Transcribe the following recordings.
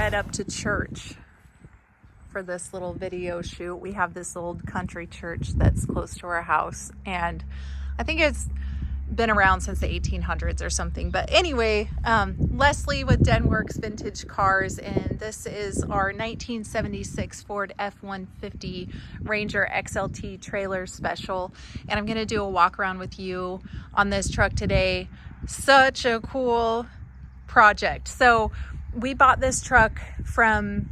head up to church for this little video shoot. We have this old country church that's close to our house, and I think it's been around since the 1800s or something. But anyway, Leslie with Denwerks Vintage Cars, and this is our 1976 Ford F150 Ranger XLT trailer special, and I'm going to do a walk around with you on this truck today. Such a cool project. So we bought this truck from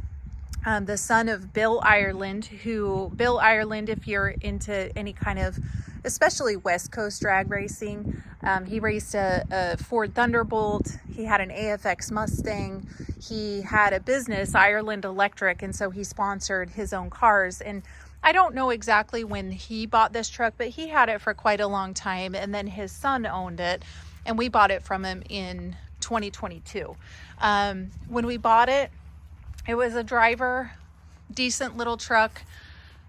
the son of Bill Ireland, Bill Ireland, if you're into any kind of, especially West Coast drag racing, he raced a Ford Thunderbolt. He had an AFX Mustang. He had a business, Ireland Electric, and so he sponsored his own cars. And I don't know exactly when he bought this truck, but he had it for quite a long time, and then his son owned it, and we bought it from him in 2022. When we bought it, it was a driver, decent little truck.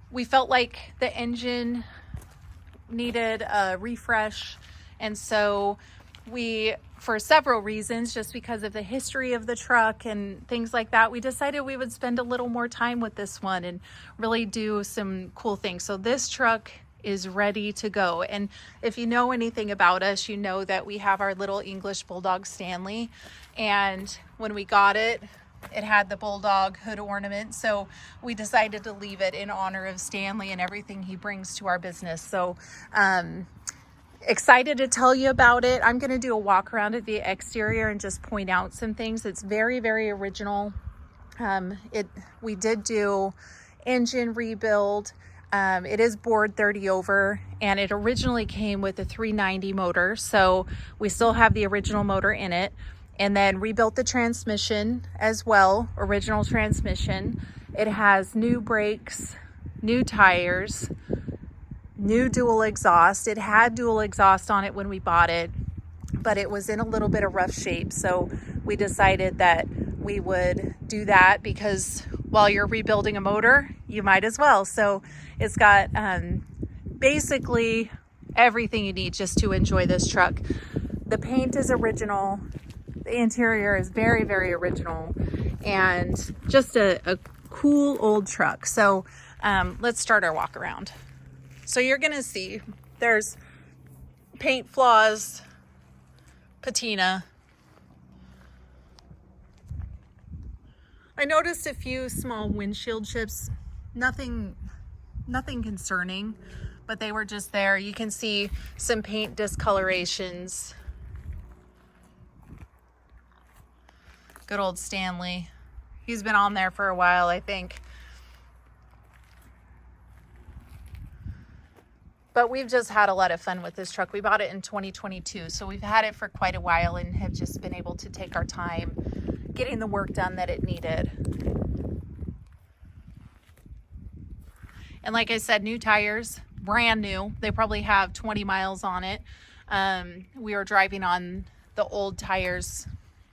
We felt like the engine needed a refresh, and so we, for several reasons, just because of the history of the truck and things like that, we decided we would spend a little more time with this one and really do some cool things. So this truck is ready to go. And if you know anything about us, you know that we have our little English Bulldog Stanley, and when we got it, it had the bulldog hood ornament, so we decided to leave it in honor of Stanley and everything he brings to our business. So excited to tell you about it. I'm going to do a walk around of the exterior and just point out some things. It's very, very original. We did do engine rebuild. It is bored 30 over, and it originally came with a 390 motor, so we still have the original motor in it. And then rebuilt the transmission as well, original transmission. It has new brakes, new tires, new dual exhaust. It had dual exhaust on it when we bought it, but it was in a little bit of rough shape. So we decided that we would do that, because while you're rebuilding a motor, you might as well. So it's got basically everything you need just to enjoy this truck. The paint is original. The interior is very, very original, and just a cool old truck. So let's start our walk around. So you're gonna see there's paint flaws, patina. I noticed a few small windshield chips, nothing concerning, but they were just there. You can see some paint discolorations. Good old Stanley. He's been on there for a while, I think. But we've just had a lot of fun with this truck. We bought it in 2022, so we've had it for quite a while and have just been able to take our time getting the work done that it needed. And like I said, new tires, brand new. They probably have 20 miles on it. We were driving on the old tires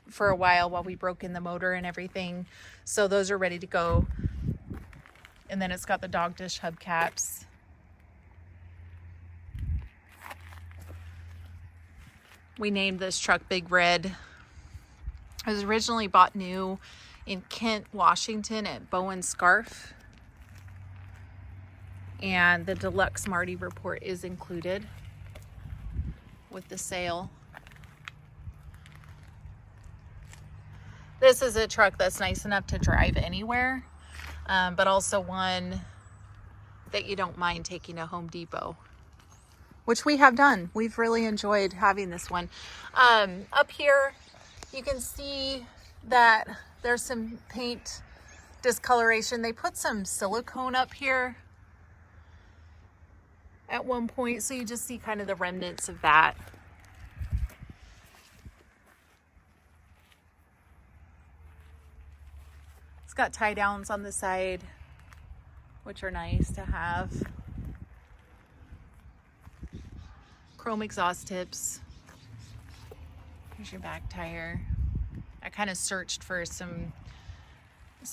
for a while we broke in the motor and everything, so those are ready to go. And then it's got the dog dish hubcaps. We named this truck Big Red. It was originally bought new in Kent, Washington at Bowen Scarf, and the deluxe Marty report is included with the sale. This is a truck that's nice enough to drive anywhere, but also one that you don't mind taking to Home Depot, which we have done. We've really enjoyed having this one. Up here, you can see that there's some paint discoloration. They put some silicone up here at one point, so you just see kind of the remnants of that. It's got tie downs on the side, which are nice to have. Chrome exhaust tips. Here's your back tire. I kind of searched for some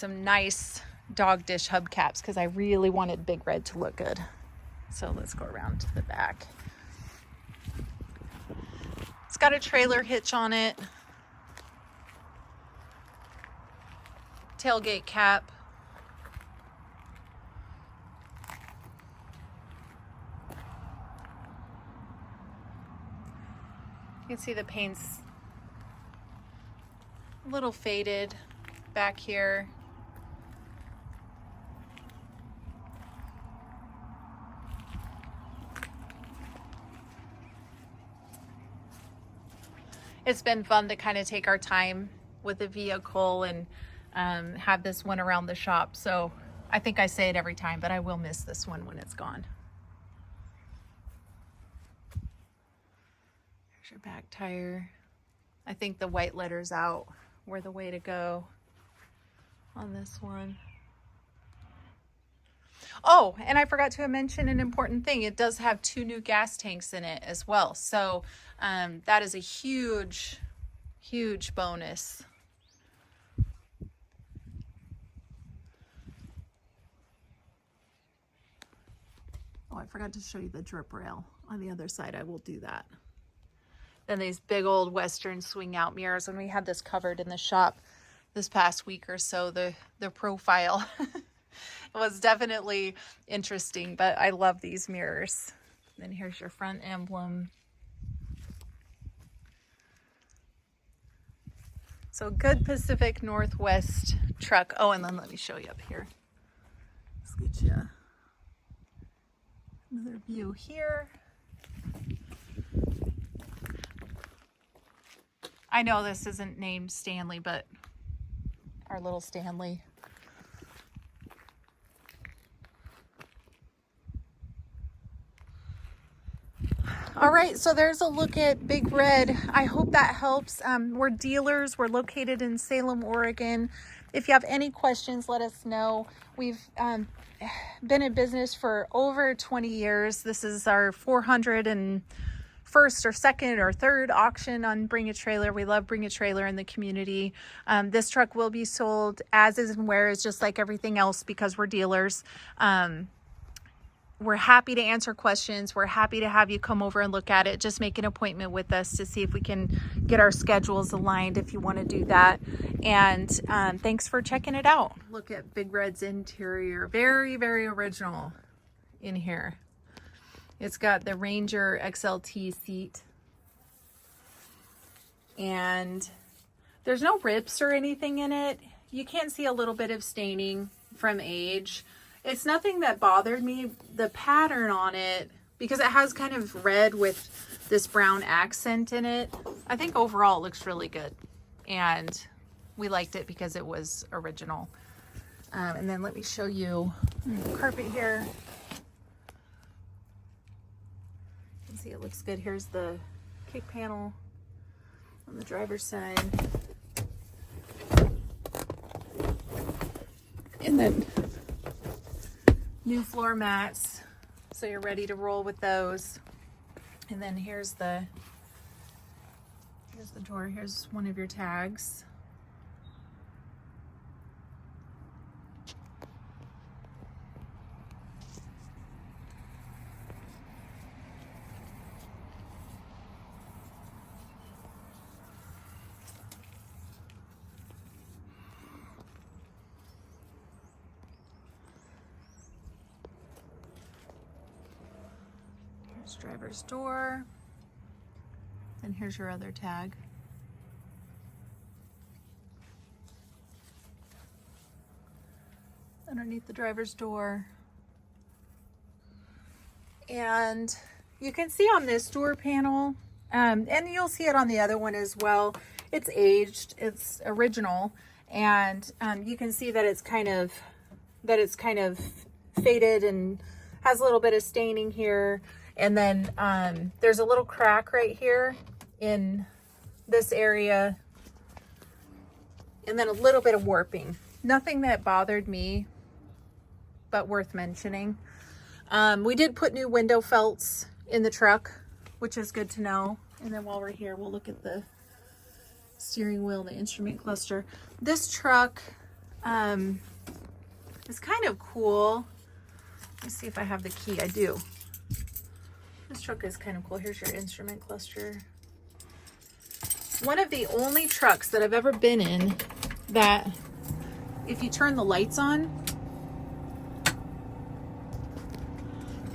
nice dog dish hubcaps because I really wanted Big Red to look good. So let's go around to the back. It's got a trailer hitch on it. tailgate cap. You can see the paint's a little faded back here. It's been fun to kind of take our time with the vehicle and have this one around the shop. So I think I say it every time, but I will miss this one when it's gone. There's your back tire. I think the white letters out were the way to go on this one. Oh, and I forgot to mention an important thing. It does have 2 new gas tanks in it as well. So that is a huge, huge bonus. Oh, I forgot to show you the drip rail on the other side. I will do that. Then these big old Western swing out mirrors. When we had this covered in the shop this past week or so, the profile was definitely interesting, but I love these mirrors. Then here's your front emblem. So good Pacific Northwest truck. Oh, and then let me show you up here. Let's get you another view here. I know this isn't named Stanley, but our little Stanley. All right, so there's a look at Big Red. I hope that helps. We're dealers. We're located in Salem, Oregon. If you have any questions, let us know. We've been in business for over 20 years. This is our 401st or 2nd or 3rd auction on Bring a Trailer. We love Bring a Trailer in the community. This truck will be sold as is and where is, just like everything else, because we're dealers. We're happy to answer questions. We're happy to have you come over and look at it. Just make an appointment with us to see if we can get our schedules aligned if you want to do that. And thanks for checking it out. Look at Big Red's interior. Very, very original in here. It's got the Ranger XLT seat. And there's no rips or anything in it. You can see a little bit of staining from age. It's nothing that bothered me. The pattern on it, because it has kind of red with this brown accent in it, I think overall it looks really good. And we liked it because it was original. And then let me show you the carpet here. You can see it looks good. Here's the kick panel on the driver's side. And then new floor mats, so you're ready to roll with those. And then here's the door. Here's one of your tags. Driver's door, and here's your other tag. Underneath the driver's door. And you can see on this door panel, and you'll see it on the other one as well, it's aged, it's original, and you can see that it's kind of faded and has a little bit of staining here. And then there's a little crack right here in this area. And then a little bit of warping. Nothing that bothered me, but worth mentioning. We did put new window felts in the truck, which is good to know. And then while we're here, we'll look at the steering wheel and the instrument cluster. This truck is kind of cool. Let's see if I have the key. I do. This truck is kind of cool. Here's your instrument cluster. One of the only trucks that I've ever been in that if you turn the lights on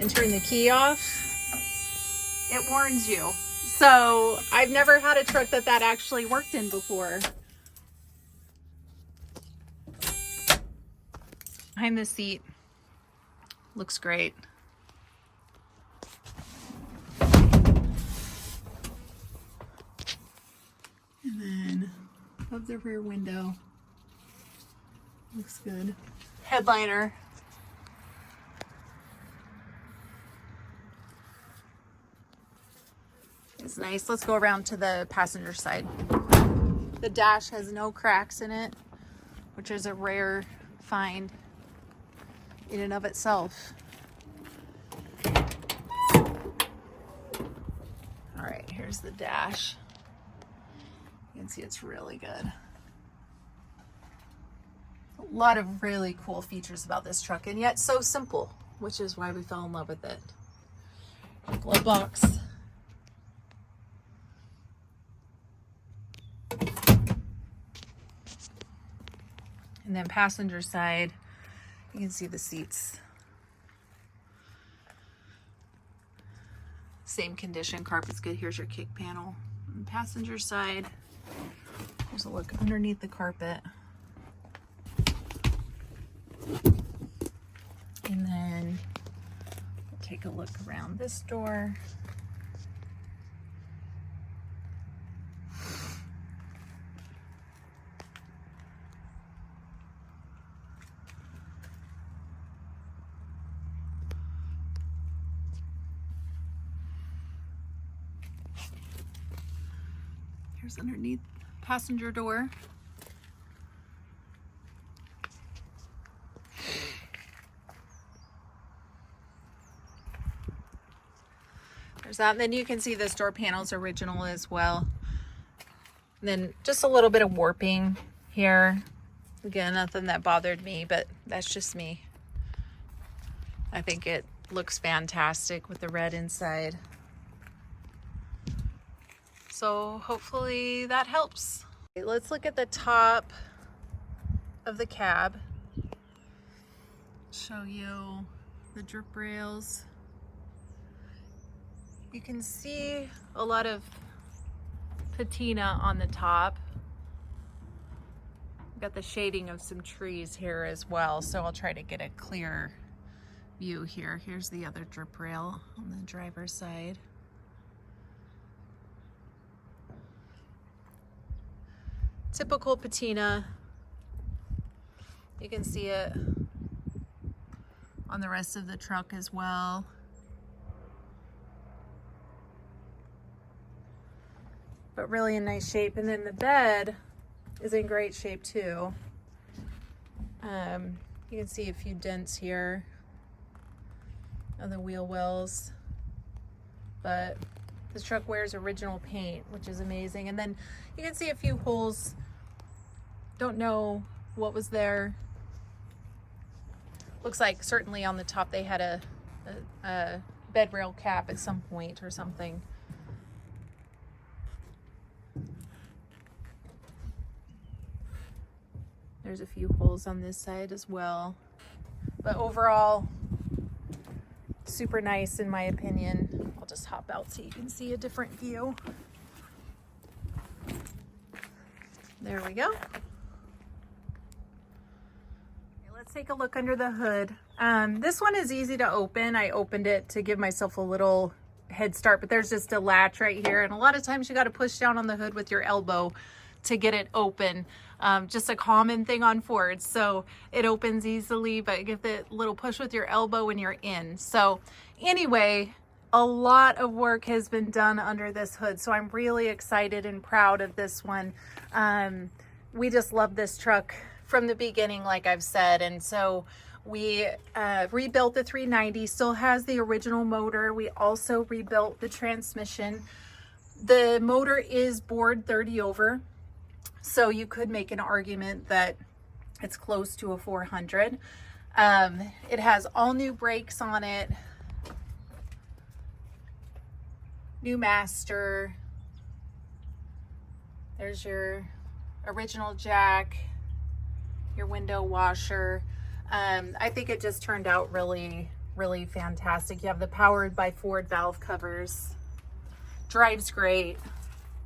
and turn the key off, it warns you. So I've never had a truck that actually worked in before. Behind the seat, looks great. And then above the rear window, looks good. Headliner. It's nice. Let's go around to the passenger side. The dash has no cracks in it, which is a rare find in and of itself. All right, here's the dash. You can see it's really good. A lot of really cool features about this truck, and yet so simple, which is why we fell in love with it. Glove box. And then passenger side, you can see the seats. Same condition, carpet's good. Here's your kick panel. On the passenger side, here's a look underneath the carpet. And then we'll take a look around this door. Here's underneath passenger door. There's that. And then you can see this door panel's original as well. And then just a little bit of warping here. Again, nothing that bothered me, but that's just me. I think it looks fantastic with the red inside. So hopefully that helps. Okay, let's look at the top of the cab. Show you the drip rails. You can see a lot of patina on the top. Got the shading of some trees here as well, so I'll try to get a clear view here. Here's the other drip rail on the driver's side. Typical patina. You can see it on the rest of the truck as well. But really in nice shape. And then the bed is in great shape too. You can see a few dents here on the wheel wells, but this truck wears original paint, which is amazing. And then you can see a few holes. Don't know what was there. Looks like certainly on the top they had a bed rail cap at some point or something. There's a few holes on this side as well. But overall, super nice in my opinion. I'll just hop out so you can see a different view. There we go. Let's take a look under the hood. This one is easy to open. I opened it to give myself a little head start, but there's just a latch right here. And a lot of times you got to push down on the hood with your elbow to get it open. Just a common thing on Fords. So it opens easily, but give it a little push with your elbow when you're in. So anyway, a lot of work has been done under this hood. So I'm really excited and proud of this one. We just love this truck from the beginning, like I've said. And so we rebuilt the 390, still has the original motor. We also rebuilt the transmission. The motor is bored 30 over. So you could make an argument that it's close to a 400. It has all new brakes on it. New master. There's your original jack. your window washer. I think it just turned out really, really fantastic. You have the powered by Ford valve covers. Drives great.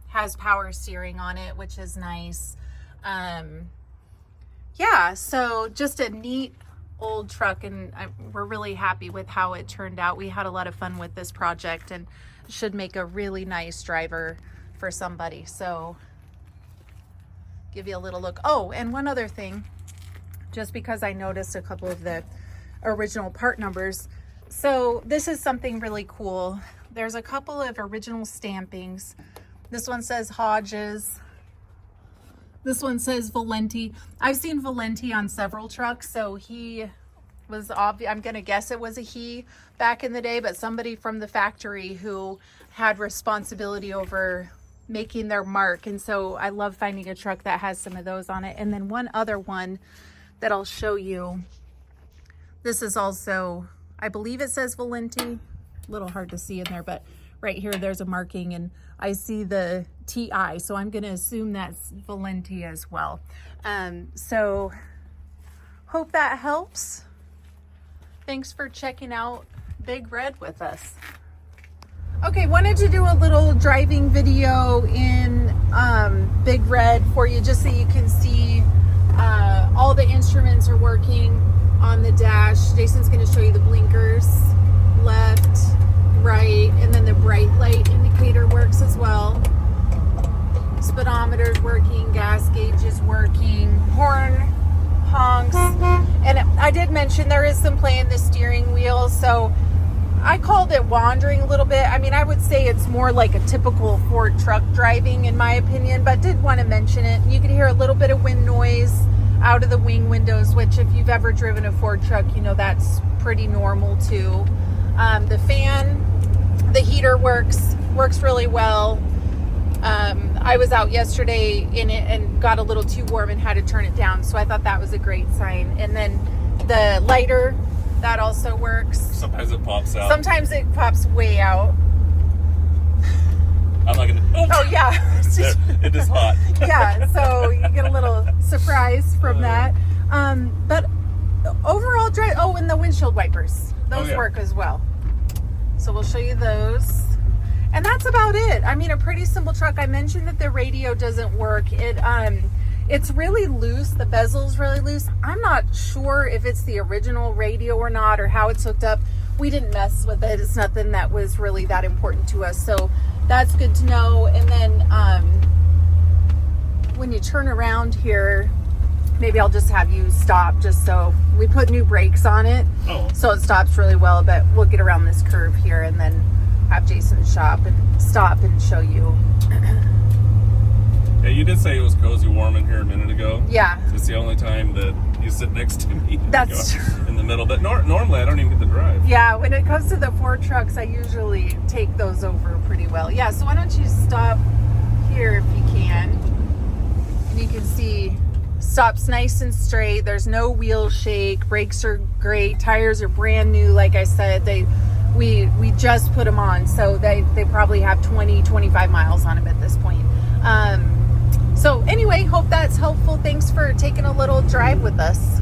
Has power steering on it, which is nice. Yeah, so just a neat old truck, and we're really happy with how it turned out. We had a lot of fun with this project and should make a really nice driver for somebody. So give you a little look. Oh, and one other thing, just because I noticed a couple of the original part numbers. So this is something really cool. There's a couple of original stampings. This one says Hodges. This one says Valenti. I've seen Valenti on several trucks, so he was obvious. I'm gonna guess it was a he back in the day, but somebody from the factory who had responsibility over making their mark. And so I love finding a truck that has some of those on it. And then one other one that I'll show you. This is also, I believe it says Valenti. A little hard to see in there, but right here there's a marking, and I see the TI, so I'm going to assume that's Valenti as well. So hope that helps. Thanks for checking out Big Red with us. Okay, wanted to do a little driving video in Big Red for you, just so you can see all the instruments are working on the dash. Jason's going to show you the blinkers, left, right, and then the bright light indicator works as well. Speedometer's working, gas gauge is working, horn honks. And I did mention there is some play in the steering wheel, so I called it wandering a little bit. I mean, I would say it's more like a typical Ford truck driving in my opinion, but did want to mention it. You can hear a little bit of wind noise out of the wing windows, which if you've ever driven a Ford truck, you know that's pretty normal too. The fan, the heater works really well. I was out yesterday in it and got a little too warm and had to turn it down, so I thought that was a great sign. And then the lighter, that also works. Sometimes it pops out. Sometimes it pops way out. I'm not gonna. Oh yeah, it is hot. Yeah, so you get a little surprise from that. But overall drive. Oh, and the windshield wipers, those work as well. So we'll show you those. And that's about it. I mean, a pretty simple truck. I mentioned that the radio doesn't work. It's really loose. The bezel's really loose. I'm not sure if it's the original radio or not, or how it's hooked up. We didn't mess with it. It's nothing that was really that important to us. So that's good to know. And then when you turn around here, maybe I'll just have you stop, just so we put new brakes on it. Oh. So it stops really well, but we'll get around this curve here and then have Jason stop and show you. Yeah, you did say it was cozy warm in here a minute ago. Yeah. It's the only time that you sit next to me. That's true. In the middle, but normally I don't even get to drive. Yeah, when it comes to the Ford trucks, I usually take those over pretty well. Yeah, so why don't you stop here if you can. And you can see stops nice and straight. There's no wheel shake. Brakes are great. Tires are brand new. Like I said, we just put them on, so they probably have 20-25 miles on them at this point. So anyway, hope that's helpful. Thanks for taking a little drive with us.